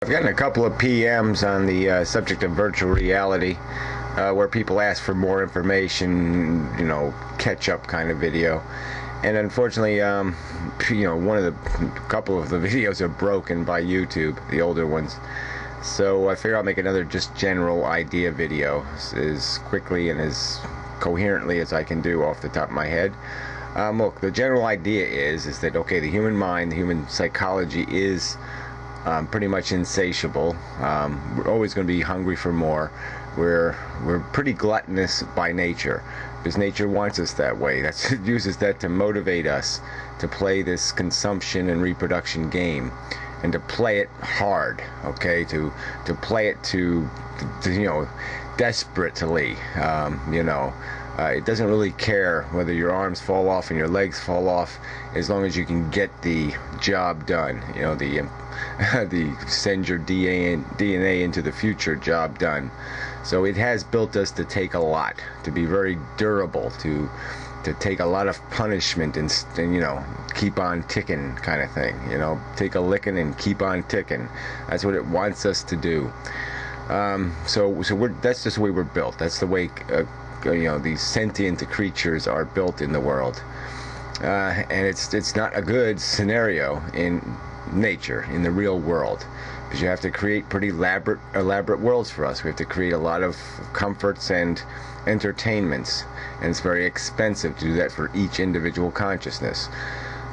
I've gotten a couple of PMs on the subject of virtual reality, where people ask for more information, catch-up kind of video. And unfortunately, one of the couple of the videos are broken by YouTube, the older ones. So I figure I'll make another just general idea video as quickly and as coherently as I can do off the top of my head. Look, the general idea is that, okay, the human mind, the human psychology is pretty much insatiable. We're always going to be hungry for more. We're pretty gluttonous by nature, because nature wants us that way. It uses that to motivate us to play this consumption and reproduction game, and to play it hard. Okay, to play it to desperately. It doesn't really care whether your arms fall off and your legs fall off, as long as you can get the job done. The send your DNA into the future job done. So it has built us to take a lot, to be very durable, to take a lot of punishment and keep on ticking kind of thing. Take a licking and keep on ticking. That's what it wants us to do. That's just the way we're built. That's the way these sentient creatures are built in the world, and it's not a good scenario in nature, in the real world, because you have to create pretty elaborate worlds for us. We have to create a lot of comforts and entertainments, and it's very expensive to do that for each individual consciousness.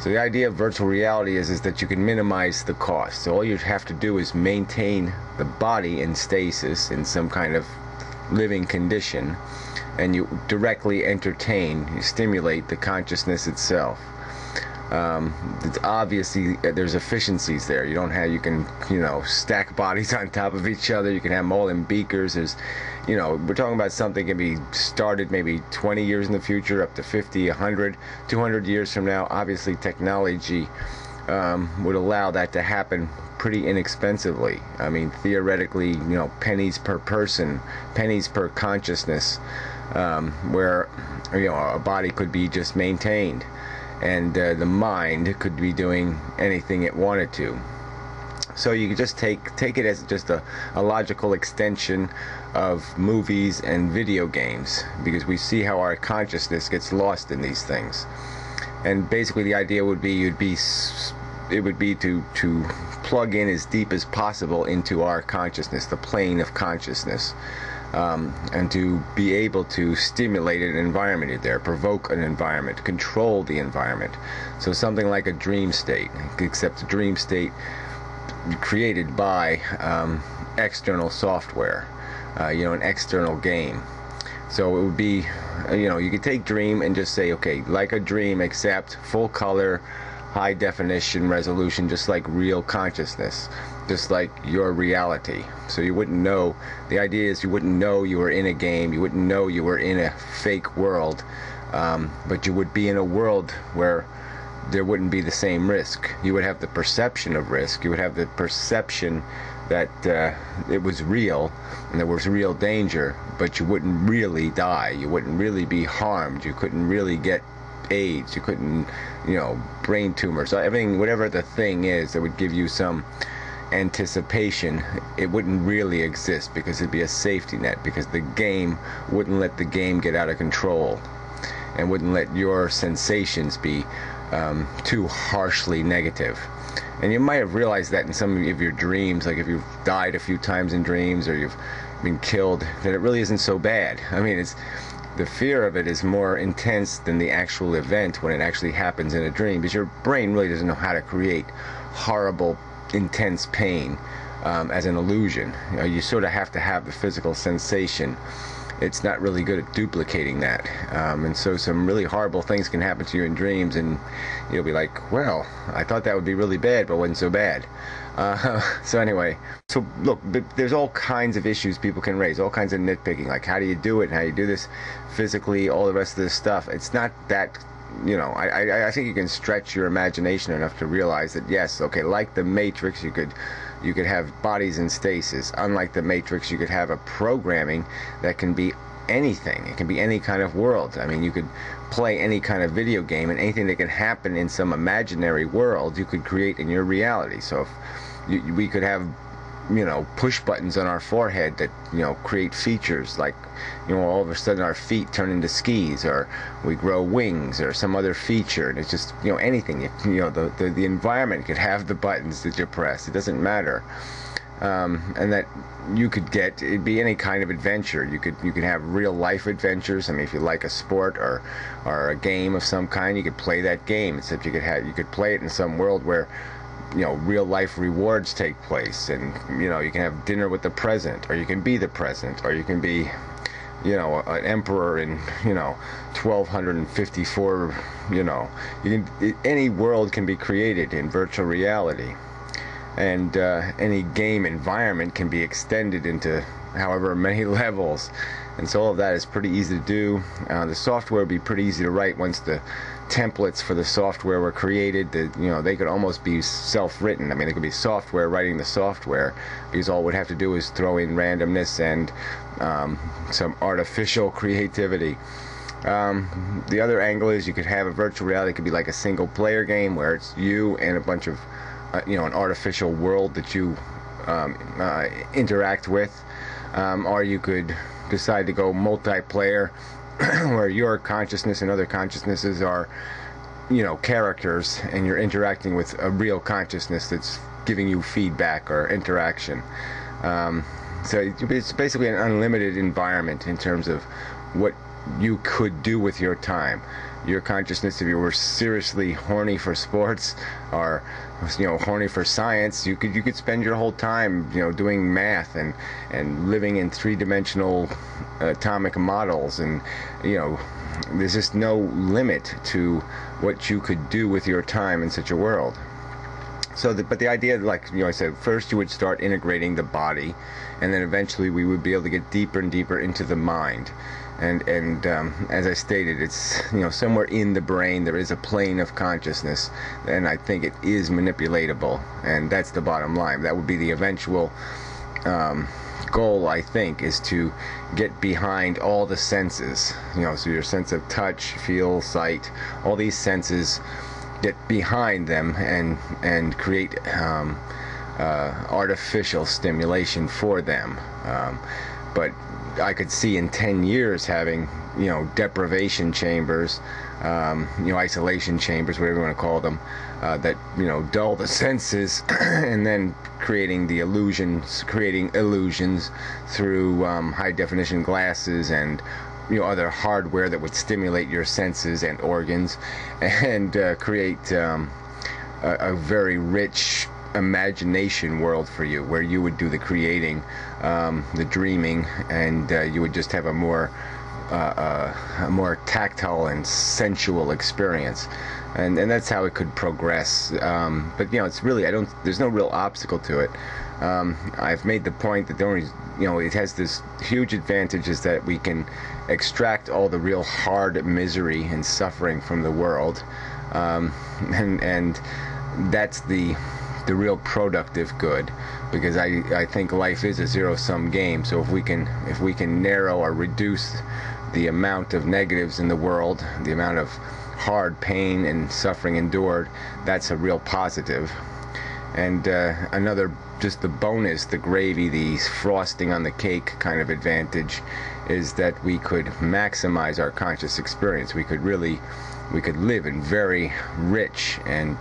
So the idea of virtual reality is that you can minimize the cost. So all you have to do is maintain the body in stasis, in some kind of living condition, and you directly you stimulate the consciousness itself. Obviously there's efficiencies there. You can stack bodies on top of each other. You can have them all in beakers. We're talking about something that can be started maybe 20 years in the future, up to 50, 100, 200 years from now. Obviously technology would allow that to happen pretty inexpensively. I mean, theoretically, pennies per person, pennies per consciousness, where a body could be just maintained, and the mind could be doing anything it wanted to. So you could just take it as just a logical extension of movies and video games, because we see how our consciousness gets lost in these things. And basically the idea would be it would be to plug in as deep as possible into our consciousness, the plane of consciousness, and to be able to stimulate an environment there, provoke an environment, control the environment. So something like a dream state, except a dream state created by external software, an external game. So it would be, you could take dream and just say, okay, like a dream, except full color, high definition resolution, just like real consciousness, just like your reality. So you wouldn't know. The idea is you wouldn't know you were in a game, you wouldn't know you were in a fake world, but you would be in a world where there wouldn't be the same risk. You would have the perception of risk. You would have the perception that it was real and there was real danger, but you wouldn't really die. You wouldn't really be harmed. You couldn't really get AIDS. You couldn't, brain tumors. Everything, whatever the thing is that would give you some anticipation, it wouldn't really exist, because it'd be a safety net, because the game wouldn't let the game get out of control, and wouldn't let your sensations be too harshly negative. And you might have realized that in some of your dreams, like if you've died a few times in dreams, or you've been killed, that it really isn't so bad. I mean, the fear of it is more intense than the actual event when it actually happens in a dream, because your brain really doesn't know how to create horrible, intense pain as an illusion. You sort of have to have the physical sensation. It's not really good at duplicating that, and so some really horrible things can happen to you in dreams, and you'll be like, well, I thought that would be really bad, but it wasn't so bad. So anyway, so look, there's all kinds of issues people can raise, all kinds of nitpicking, like how do you do it, and how do you do this physically, all the rest of this stuff. It's not that, I think you can stretch your imagination enough to realize that, yes, okay, like the Matrix, you could have bodies in stasis. Unlike the Matrix, you could have a programming that can be anything. It can be any kind of world. I mean, you could play any kind of video game, and anything that can happen in some imaginary world, you could create in your reality. So if we could have push buttons on our forehead that create features like all of a sudden our feet turn into skis, or we grow wings, or some other feature. And it's just anything. The environment could have the buttons that you press. It doesn't matter. And that you could get, it'd be any kind of adventure. You could have real life adventures. I mean, if you like a sport or a game of some kind, you could play that game. Except you could play it in some world where real life rewards take place, and you can have dinner with the president, or you can be the president, or you can be an emperor in 1254. Any world can be created in virtual reality. And any game environment can be extended into however many levels. And so all of that is pretty easy to do. The software would be pretty easy to write once the templates for the software were created. They could almost be self-written. I mean, there could be software writing the software, because all we'd have to do is throw in randomness and some artificial creativity. The other angle is you could have a virtual reality. It could be like a single-player game where it's you and a bunch of an artificial world that you interact with, or you could decide to go multiplayer, where your consciousness and other consciousnesses are, characters, and you're interacting with a real consciousness that's giving you feedback or interaction. So it's basically an unlimited environment in terms of what you could do with your time. Your consciousness, if you were seriously horny for sports, or horny for science, you could spend your whole time doing math and living in three-dimensional atomic models, and there's just no limit to what you could do with your time in such a world. So but the idea, like I said, first you would start integrating the body, and then eventually we would be able to get deeper and deeper into the mind. And as I stated, it's somewhere in the brain there is a plane of consciousness, and I think it is manipulatable, and that's the bottom line. That would be the eventual goal, I think, is to get behind all the senses. So your sense of touch, feel, sight, all these senses, get behind them and create artificial stimulation for them. But I could see in 10 years having, deprivation chambers, isolation chambers, whatever you want to call them, that, dull the senses, and then creating illusions through high definition glasses and other hardware that would stimulate your senses and organs, and create a very rich imagination world for you, where you would do the creating, the dreaming, and you would just have a more tactile and sensual experience, and that's how it could progress. But it's really, there's no real obstacle to it. I've made the point that the only, it has this huge advantage, is that we can extract all the real hard misery and suffering from the world, and that's the real productive good, because I think life is a zero-sum game. So if we can narrow or reduce the amount of negatives in the world, the amount of hard pain and suffering endured, that's a real positive. And another, just the bonus, the gravy, the frosting on the cake kind of advantage, is that we could maximize our conscious experience. We could live in very rich and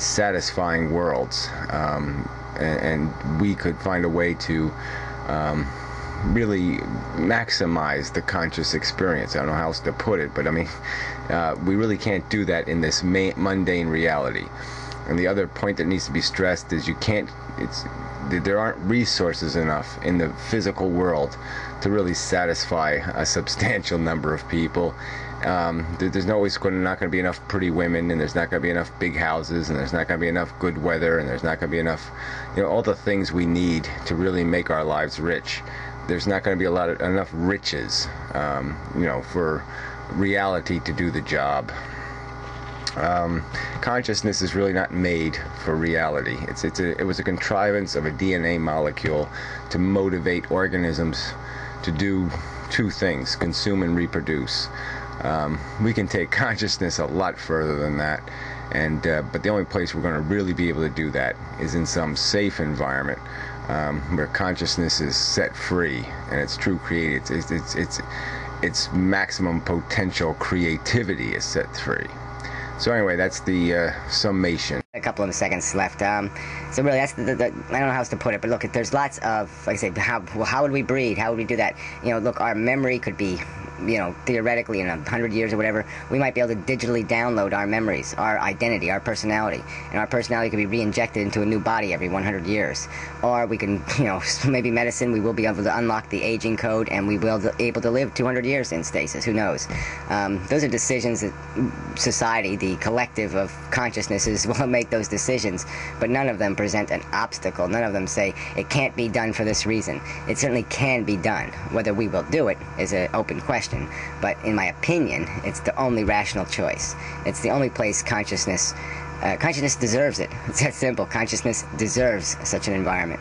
satisfying worlds, and we could find a way to really maximize the conscious experience. I don't know how else to put it, but I mean, we really can't do that in this mundane reality. And the other point that needs to be stressed is there aren't resources enough in the physical world to really satisfy a substantial number of people. There's always not going to be enough pretty women, and there's not going to be enough big houses, and there's not going to be enough good weather, and there's not going to be enough, all the things we need to really make our lives rich. There's not going to be enough riches, for reality to do the job. Consciousness is really not made for reality. It was a contrivance of a DNA molecule to motivate organisms to do two things: consume and reproduce. We can take consciousness a lot further than that, but the only place we're going to really be able to do that is in some safe environment where consciousness is set free and it's true creative. Its maximum potential creativity is set free. So anyway, that's the summation. A couple of seconds left. So really, that's I don't know how else to put it, but look, there's lots of, like I say, how would we breed? How would we do that? Look, our memory could be, theoretically in 100 years or whatever, we might be able to digitally download our memories, our identity, our personality, and our personality could be re-injected into a new body every 100 years. Or we can, maybe medicine, we will be able to unlock the aging code, and we will be able to live 200 years in stasis. Who knows? Those are decisions that society, the collective of consciousnesses, will make those decisions, but none of them present an obstacle. None of them say it can't be done for this reason. It certainly can be done. Whether we will do it is an open question, but in my opinion, it's the only rational choice. It's the only place consciousness deserves it. It's that simple. Consciousness deserves such an environment.